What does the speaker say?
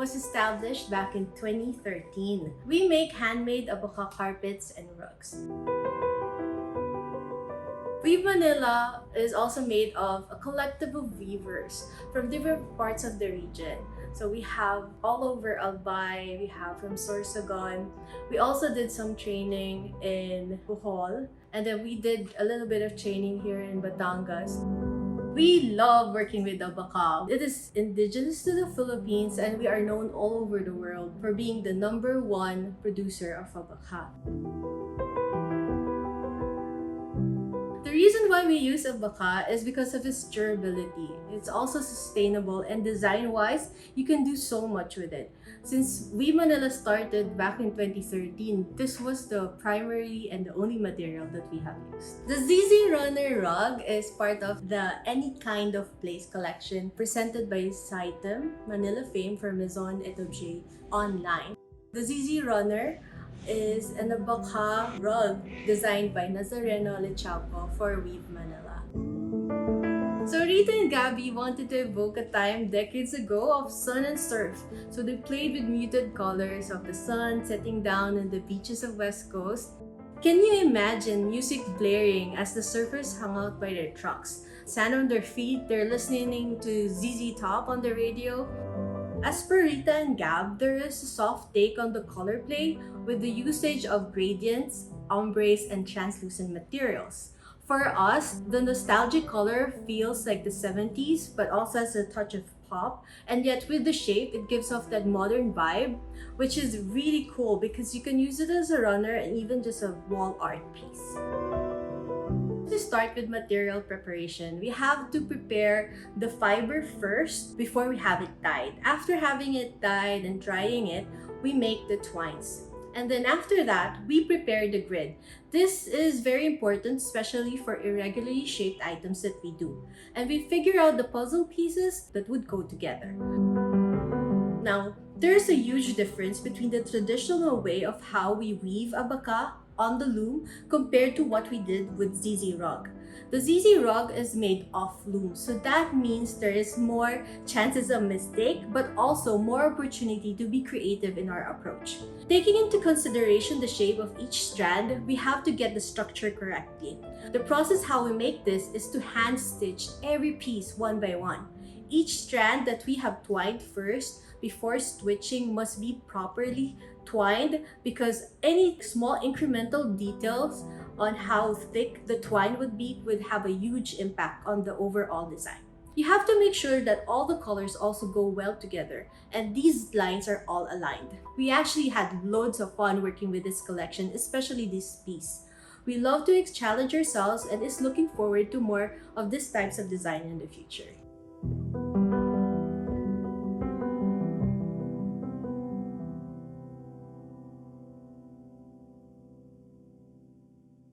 was established back in 2013. We make handmade abaka carpets and rugs. Weavemanila is also made of a collective of weavers from different parts of the region. So we have all over Albay, we have from Sorsogon. We also did some training in Bohol, and then we did a little bit of training here in Batangas. We love working with abaka. It is indigenous to the Philippines, and we are known all over the world for being the #1 producer of abaka. The reason why we use abaka is because of its durability. It's also sustainable, and design-wise, you can do so much with it. Since Weavemanila started back in 2013, this was the primary and the only material that we have used. The ZZ Runner rug is part of the Any Kind of Place collection presented by Saitem, Manila fame for Maison et Objet online. The ZZ Runner is an abaka rug designed by Nazareno Lechapo for Weavemanila. So Rita and Gabby wanted to evoke a time decades ago of sun and surf. So they played with muted colors of the sun setting down on the beaches of West Coast. Can you imagine music blaring as the surfers hung out by their trucks? Sand on their feet, they're listening to ZZ Top on the radio. As per Rita and Gab, there is a soft take on the color play with the usage of gradients, ombres, and translucent materials. For us, the nostalgic color feels like the 70s, but also has a touch of pop, and yet with the shape, it gives off that modern vibe, which is really cool because you can use it as a runner and even just a wall art piece. To start with material preparation, we have to prepare the fiber first before we have it dyed. After having it dyed and drying it, we make the twines. And then after that, we prepare the grid. This is very important, especially for irregularly shaped items that we do. And we figure out the puzzle pieces that would go together. Now, there's a huge difference between the traditional way of how we weave abaka on the loom compared to what we did with ZZ rug. The ZZ rug is made off loom, so that means there is more chances of mistake, but also more opportunity to be creative in our approach. Taking into consideration the shape of each strand, we have to get the structure correctly. The process how we make this is to hand stitch every piece one by one. Each strand that we have twined first before stitching must be properly twined because any small incremental details on how thick the twine would be would have a huge impact on the overall design. You have to make sure that all the colors also go well together and these lines are all aligned. We actually had loads of fun working with this collection, especially this piece. We love to challenge ourselves and is looking forward to more of these types of design in the future.